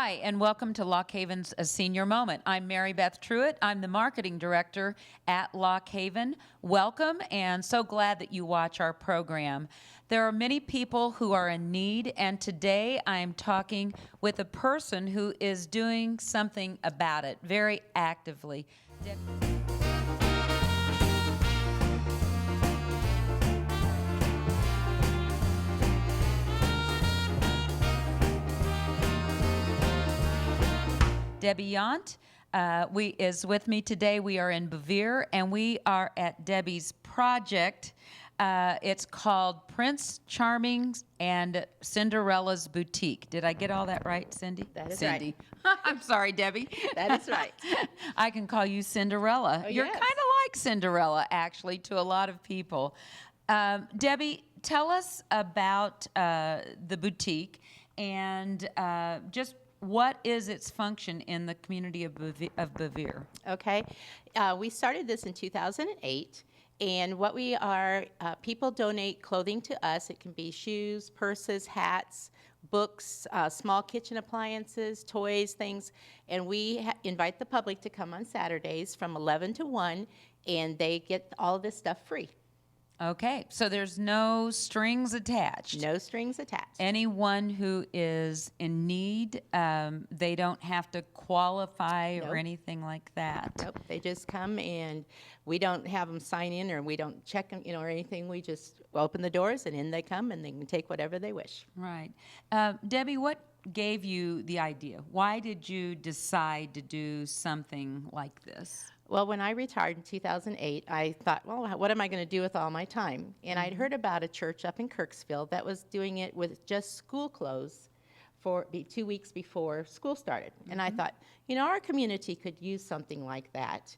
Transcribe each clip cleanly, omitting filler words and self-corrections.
Hi, and welcome to Lock Haven's A Senior Moment. I'm Mary Beth Truitt. I'm the marketing director at Lock Haven. Welcome, and so glad that you watch our program. There are many people who are in need, and today I am talking with a person who is doing something about it very actively. Debbie Yant is with me today. We are in Bevere, and we are at Debbie's project. It's called Prince Charming and Cinderella's Boutique. Did I get all that right, Cindy? That is Cindy. right. I'm sorry, Debbie. That is right. I can call you Cinderella. Oh, You're yes. kind of like Cinderella, actually, to a lot of people. Debbie, tell us about the boutique and just what is its function in the community of Bevere? Okay. We started this in 2008. And what we are, people donate clothing to us. It can be shoes, purses, hats, books, small kitchen appliances, toys, things. And we invite the public to come on Saturdays from 11 to 1, and they get all of this stuff free. Okay, so there's no strings attached. No strings attached. Anyone who is in need, they don't have to qualify or Nope. anything like that. Nope. They just come, and we don't have them sign in, or we don't check them, or anything. We just open the doors, and in they come, and they can take whatever they wish. Right. Debbie, what gave you the idea? Why did you decide to do something like this? Well, when I retired in 2008, I thought, well, what am I going to do with all my time? And I'd heard about a church up in Kirksville that was doing it with just school clothes for 2 weeks before school started. And I thought, our community could use something like that.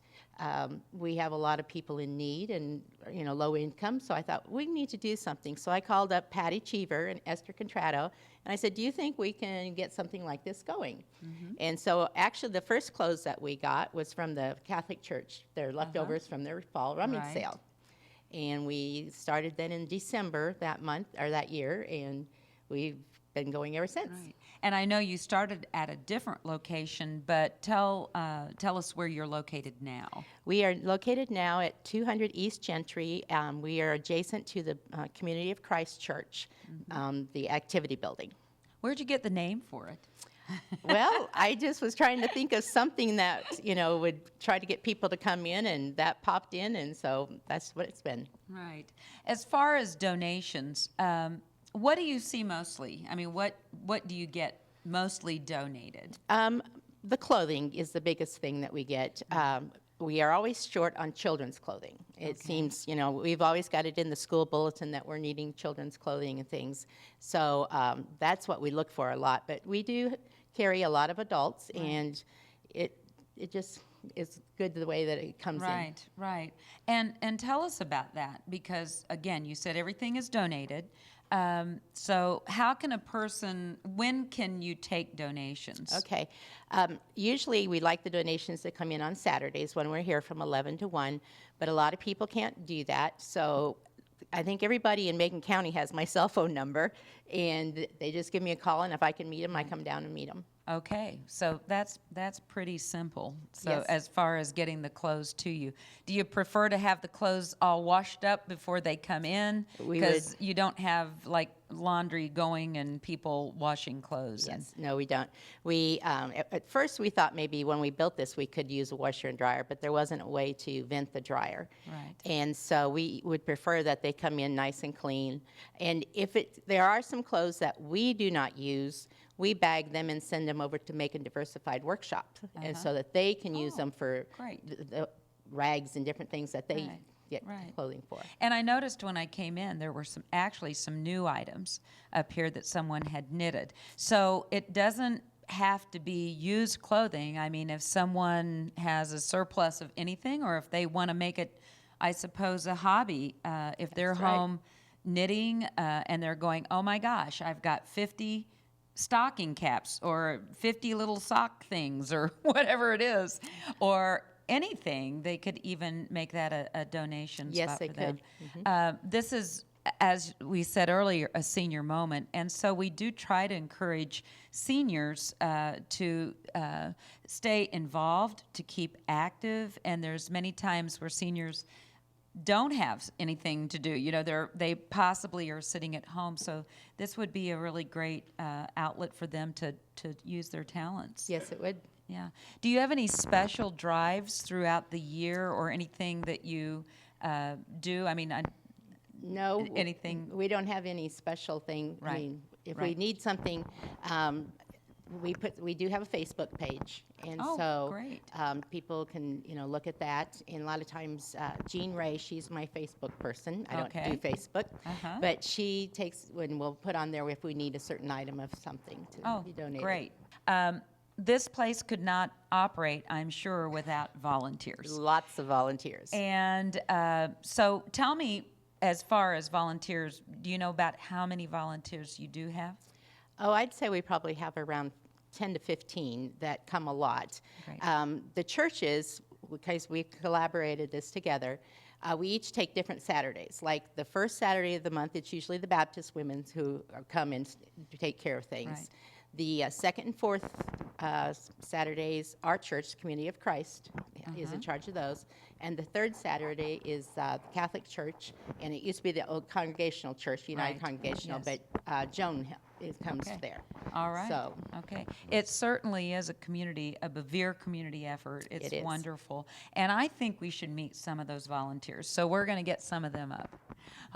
We have a lot of people in need and, low income, so I thought, we need to do something. So I called up Patty Cheever and Esther Contrato, and I said, do you think we can get something like this going? And so actually the first clothes that we got was from the Catholic Church, their leftovers from their fall rummage Right. sale. And we started then in December that year, and we've been going ever since. Right. And I know you started at a different location, but tell us where you're located now. We are located now at 200 East Gentry. We are adjacent to the Community of Christ Church, the activity building. Where'd you get the name for it? Well, I just was trying to think of something that, would try to get people to come in, and that popped in, and so that's what it's been. Right. As far as donations, what do you see mostly? I mean, what do you get mostly donated? The clothing is the biggest thing that we get. We are always short on children's clothing. It seems, we've always got it in the school bulletin that we're needing children's clothing and things. So that's what we look for a lot. But we do carry a lot of adults, and it just is good the way that it comes in. Right. And tell us about that, because, again, you said everything is donated. So how can when can you take donations? Okay. Usually we like the donations to come in on Saturdays when we're here from 11 to 1, but a lot of people can't do that. So I think everybody in Macon County has my cell phone number, and they just give me a call, and if I can meet them, I come down and meet them. Okay, so that's pretty simple. So Yes. as far as getting the clothes to you, do you prefer to have the clothes all washed up before they come in? Because you don't have like laundry going and people washing clothes. Yes, no, we don't. We at first we thought maybe when we built this we could use a washer and dryer, but there wasn't a way to vent the dryer. Right. And so we would prefer that they come in nice and clean. And if there are some clothes that we do not use, we bag them and send them over to Macon Diversified Workshop, and so that they can use them for great. the rags and different things that they get Right. clothing for. And I noticed when I came in, there were some new items up here that someone had knitted. So it doesn't have to be used clothing. I mean, if someone has a surplus of anything, or if they want to make it, I suppose, a hobby, if they're That's right. home knitting and they're going, oh my gosh, I've got 50 stocking caps or 50 little sock things or whatever it is, or anything, they could even make that a donation Yes, spot they for them. could. This is as we said earlier, a senior moment. And so we do try to encourage seniors to stay involved, to keep active. And there's many times where seniors don't have anything to do. You know, they possibly are sitting at home. So this would be a really great outlet for them to use their talents. Yes, it would. Yeah. Do you have any special drives throughout the year or anything that you do? I mean, No, anything? we don't have any special thing. I Right, mean, if we right. need something, we do have a Facebook page, and Oh, so great. people can look at that. And a lot of times, Jean Ray, she's my Facebook person. I don't Okay. do Facebook, Uh-huh. but she takes when we'll put on there if we need a certain item of something to Oh, be donated. great. This place could not operate, I'm sure, without volunteers. Lots of volunteers. And so tell me, as far as volunteers, do you know about how many volunteers you do have? Oh, I'd say we probably have around 10 to 15 that come a lot. Great. The churches, because we collaborated this together, we each take different Saturdays. Like the first Saturday of the month, it's usually the Baptist women who come in to take care of things. Right. The second and fourth Saturdays, our church, Community of Christ, is in charge of those. And the third Saturday is the Catholic Church, and it used to be the old Congregational Church, United Right. Congregational, Yes. but Joan comes Okay. there. All right. So Okay. It certainly is a Bevere community effort. It's It is. wonderful. And I think we should meet some of those volunteers. So we're going to get some of them up.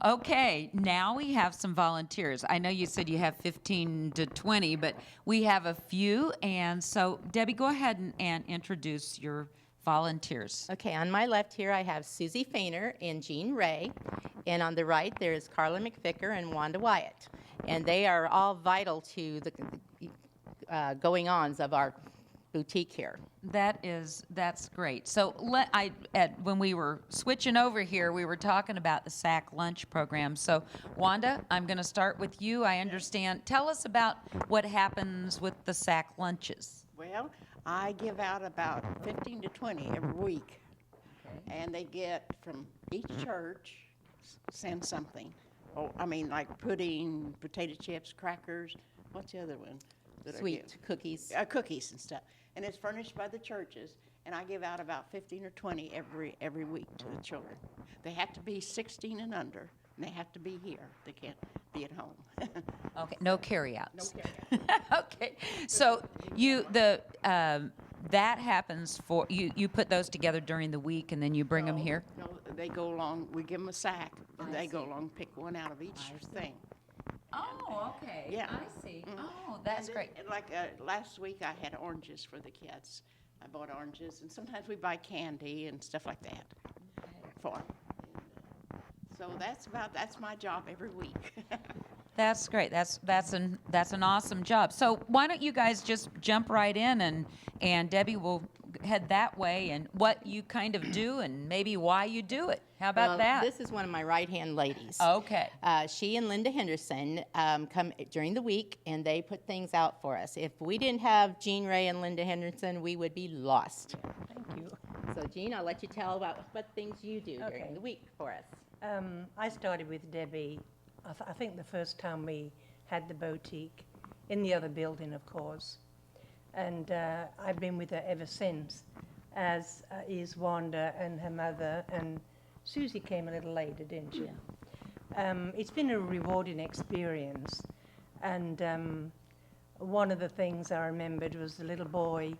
Okay, now we have some volunteers. I know you said you have 15 to 20, but we have a few. And so, Debbie, go ahead and introduce your volunteers. Okay, on my left here I have Susie Fainer and Jean Ray, and on the right there is Carla McVicker and Wanda Wyatt, and they are all vital to the going-ons of our boutique here. That's great. So when we were switching over here, we were talking about the SAC lunch program. So Wanda, I'm going to start with you. I understand. Tell us about what happens with the SAC lunches. Well, I give out about 15 to 20 every week. And they get from each church, send something. Oh, I mean, like pudding, potato chips, crackers. What's the other one? that I Sweet give? cookies. Cookies and stuff. And it's furnished by the churches. And I give out about 15 or 20 every week to the children. They have to be 16 and under, and they have to be here. They can't be at home. Okay, no carryouts. No carryout. Okay, so that happens for you put those together during the week and then you bring them here? No, they go along, we give them a sack, and they go along, pick one out of each thing. Oh, okay. Yeah. I see. Oh, that's And then, great. Like last week, I had oranges for the kids. I bought oranges, and sometimes we buy candy and stuff like that for 'em. So that's my job every week. That's great. That's an awesome job. So why don't you guys just jump right in and Debbie will head that way and what you kind of do and maybe why you do it. How about Well, that? This is one of my right-hand ladies. Okay. She and Linda Henderson come during the week, and they put things out for us. If we didn't have Jean Ray and Linda Henderson, we would be lost. Thank you. So, Jean, I'll let you tell about what things you do Okay. during the week for us. I started with Debbie, I think the first time we had the boutique, in the other building, of course. And I've been with her ever since, as is Wanda and her mother, and Susie came a little later, didn't she? It's been a rewarding experience, and one of the things I remembered was the little boy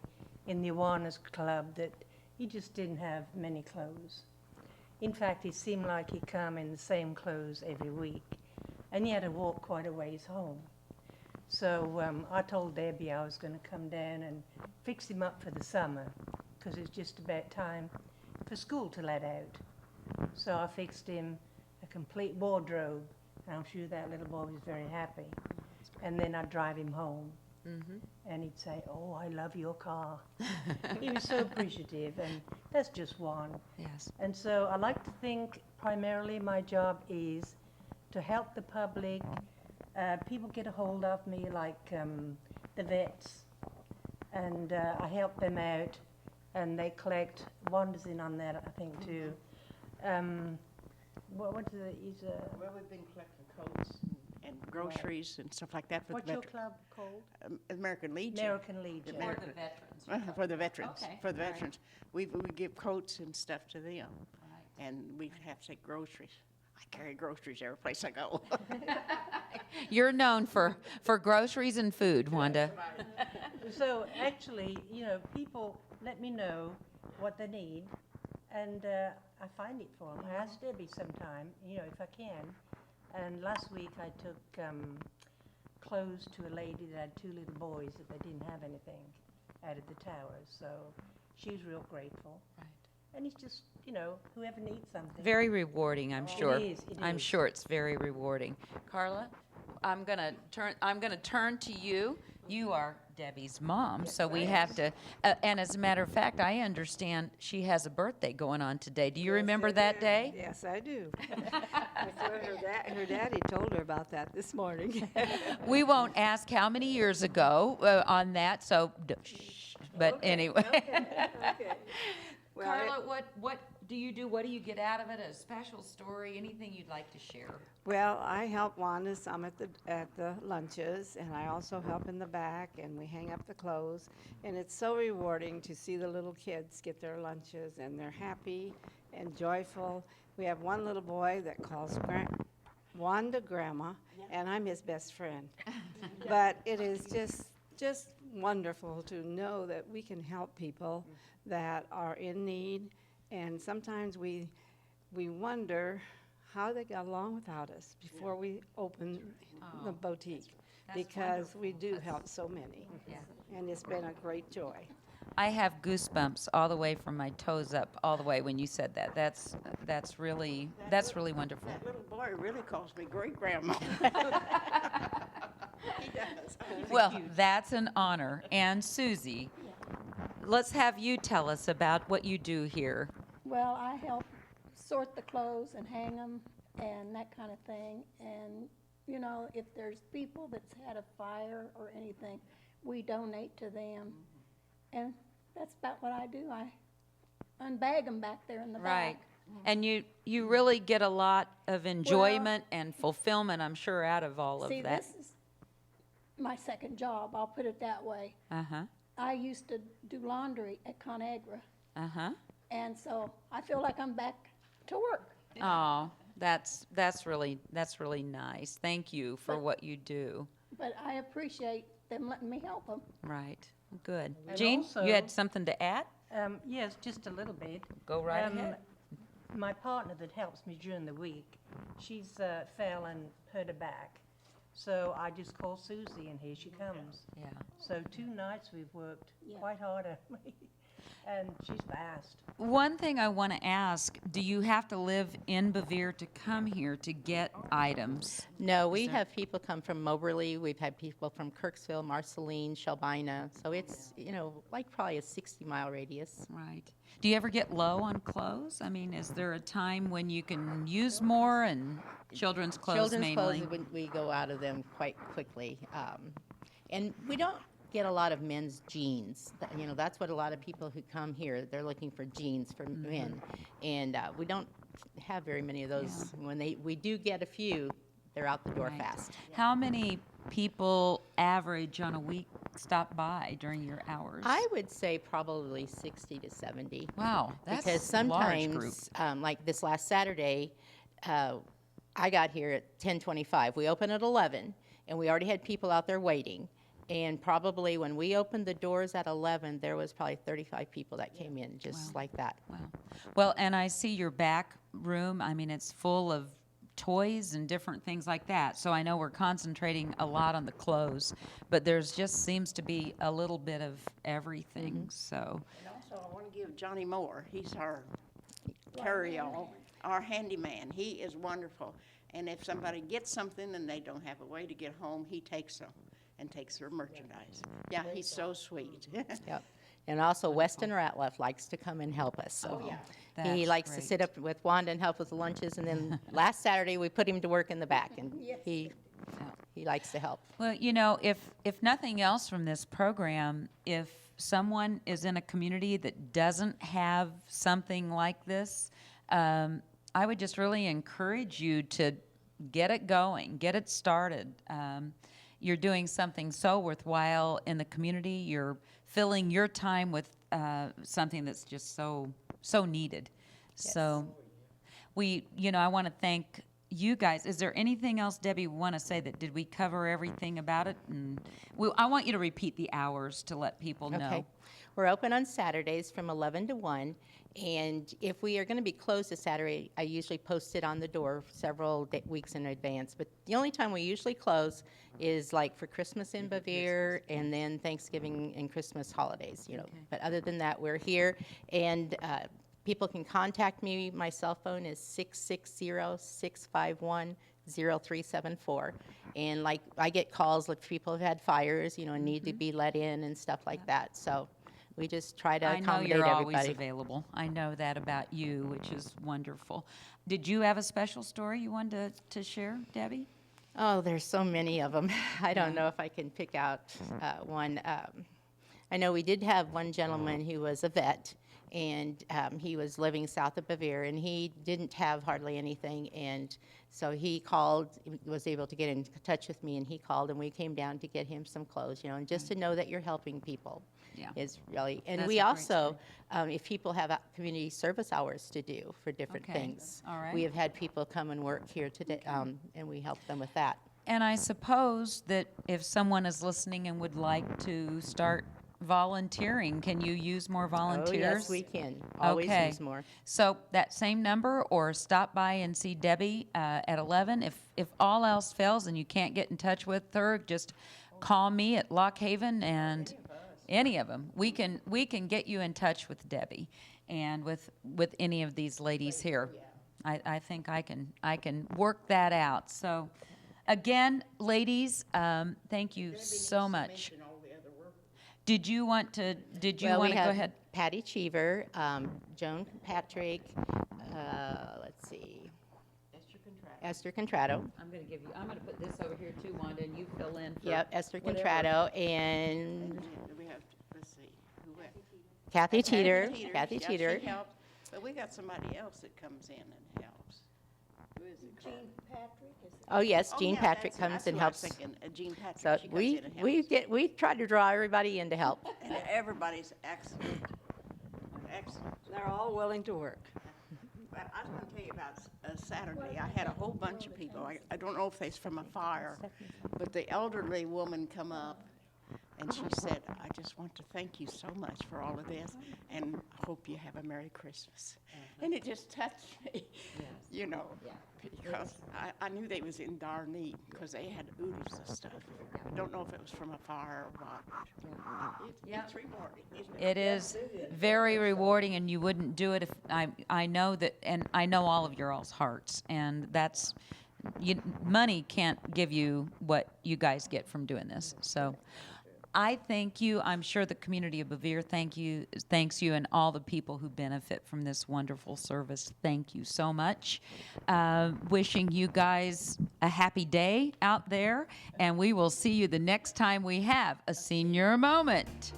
in the Awanas Club that he just didn't have many clothes. In fact, it seemed like he'd come in the same clothes every week, and he had to walk quite a ways home. So I told Debbie I was going to come down and fix him up for the summer, because it's just about time for school to let out. So I fixed him a complete wardrobe, and I'm sure that little boy was very happy. And then I'd drive him home, and he'd say, "Oh, I love your car." He was so appreciative, and that's just one. Yes. And so I like to think primarily my job is to help the public. People get a hold of me, like the vets, and I help them out, and they collect. Wanda's in on that, I think, too. What is it? Well, we've been collecting coats and groceries and stuff like that for What's the your veterans. club called? American Legion. American Legion. For the veterans. For the veterans. Okay, For the all right. veterans. We give coats and stuff to them. Right. And we have to take groceries. I carry groceries every place I go. You're known for groceries and food, Wanda. So actually, people let me know what they need, and I find it for them. I ask Debbie sometime, if I can. And last week I took clothes to a lady that had 2 little boys that they didn't have anything out of the towers. So she was real grateful. Right. And it's just, whoever needs something. Very rewarding, I'm sure. It I'm is. sure it's very rewarding. Carla, I'm gonna turn to you. You are Debbie's mom, so we have to. And as a matter of fact, I understand she has a birthday going on today. Do you remember that day? Yes, I do. Her daddy told her about that this morning. We won't ask how many years ago on that. So, shh. But anyway. Okay. Well, Carla, what do you do? What do you get out of it? A special story? Anything you'd like to share? Well, I help Wanda some at the lunches, and I also help in the back, and we hang up the clothes. And it's so rewarding to see the little kids get their lunches, and they're happy and joyful. We have one little boy that calls Wanda Grandma, and I'm his best friend. But it is just wonderful to know that we can help people that are in need, and sometimes we wonder how they got along without us before we opened the boutique, That's because we do wonderful. help so many, Yeah. and it's been a great joy. I have goosebumps all the way from my toes up, all the way when you said that. That's really wonderful. That little boy really calls me great grandma. He does. Well, that's an honor. And Susie, let's have you tell us about what you do here. Well, I help sort the clothes and hang them and that kind of thing. And, if there's people that's had a fire or anything, we donate to them. And that's about what I do. I unbag them back there in the Right. back. And you really get a lot of enjoyment and fulfillment, I'm sure, out of all of See, that. this is my second job, I'll put it that way. Uh-huh. I used to do laundry at ConAgra, Uh-huh. and so I feel like I'm back to work. Oh, that's really nice. Thank you for what you do. But I appreciate them letting me help them. Right. Good. And Jean, also- you had something to add? Yes, just a little bit. Go right ahead. My partner that helps me during the week, she's fell and hurt her back. So I just call Susie and here she comes. Yeah. So 2 nights we've worked Yeah. quite hard at me. And she's fast. One thing I want to ask, do you have to live in Bevere to come here to get items? No, we have people come from Moberly. We've had people from Kirksville, Marceline, Shelbina. So it's, like probably a 60-mile radius. Right. Do you ever get low on clothes? I mean, is there a time when you can use more and children's clothes mainly? Children's clothes, we go out of them quite quickly. And we don't get a lot of men's jeans. That's what a lot of people who come here, they're looking for jeans for men. And we don't have very many of those. When we do get a few, they're out the door Right. fast. How many people average on a week stop by during your hours? I would say probably 60 to 70. Wow, that's Because a large group. sometimes, like this last Saturday, I got here at 10:25. We opened at 11, and we already had people out there waiting. And probably when we opened the doors at 11, there was probably 35 people that came in just like that. Wow. Well, and I see your back room. I mean, it's full of toys and different things like that. So I know we're concentrating a lot on the clothes, but there's just seems to be a little bit of everything. So, And also, I want to give Johnny Moore, he's our carry-all, our handyman. He is wonderful. And if somebody gets something and they don't have a way to get home, he takes them and takes their merchandise. Yeah, he's so sweet. Yep. And also Weston Ratliff likes to come and help us. So he That's likes to great. sit up with Wanda and help with the lunches. And then last Saturday, we put him to work in the back, and he likes to help. well, if nothing else from this program, if someone is in a community that doesn't have something like this, I would just really encourage you to get it going, get it started. You're doing something so worthwhile in the community. You're filling your time with something that's just so needed. So I want to thank you guys. Is there anything else, Debbie, want to say? Did we cover everything about it? And I want you to repeat the hours to let people know. Okay. We're open on Saturdays from 11 to 1, and if we are going to be closed this Saturday, I usually post it on the door several weeks in advance. But the only time we usually close is like for Christmas in Bevere and then Thanksgiving and Christmas holidays, Okay. But other than that, we're here, and people can contact me. My cell phone is 660-651-0374. And like I get calls like people have had fires, and need to be let in and stuff like that. So we just try to I know accommodate you're everybody. always available. I know that about you, which is wonderful. Did you have a special story you wanted to share, Debbie? Oh, there's so many of them. I don't know if I can pick out one. I know we did have one gentleman who was a vet, and he was living south of Bevere, and he didn't have hardly anything, and so he called, was able to get in touch with me, and he called, and we came down to get him some clothes, and just to know that you're helping people Yeah. is really, and That's we a great also, if people have community service hours to do for different Okay. things. All right. We have had people come and work here today, and we help them with that. And I suppose that if someone is listening and would like to start volunteering, can you use more volunteers? Oh, yes, we can. Always Okay. use more. So that same number, or stop by and see Debbie at 11. If all else fails and you can't get in touch with her, just call me at Lock Haven, and any of them. We can get you in touch with Debbie and with any of these ladies here. I think I can work that out. So again, ladies, thank you so much. Did you want to We go have ahead? Patty Cheever, Joan Patrick, let's see. Esther Contrato. I'm going to put this over here too, Wanda, and you fill in for Yep, Esther whatever. Contrato, and We have, let's see, who else? Kathy Teeter. Teeter. Kathy Yeah, Teeter. she helps, but we got somebody else that comes in and helps. Who is it called? Jean Patrick, is it? Oh, yes, Oh, Jean yeah, Patrick that's comes who and I was helps. thinking, Jean Patrick, So she comes in and helps. we try to draw everybody in to help. And everybody's excellent, excellent. They're all willing to work. But I was going to tell you about Saturday. I had a whole bunch of people. I don't know if they's from a fire, but the elderly woman come up, and she said, "I just want to thank you so much for all of this, and I hope you have a Merry Christmas." And it just touched me, because I knew they was in dire need, because they had oodles of stuff. I don't know if it was from a fire or what. It's rewarding, isn't it? It is very rewarding, and you wouldn't do it if I know that, and I know all of your all's hearts, and that's money can't give you what you guys get from doing this. So I thank you. I'm sure the community of Bevere thanks you, and all the people who benefit from this wonderful service. Thank you so much. Wishing you guys a happy day out there, and we will see you the next time we have a senior moment.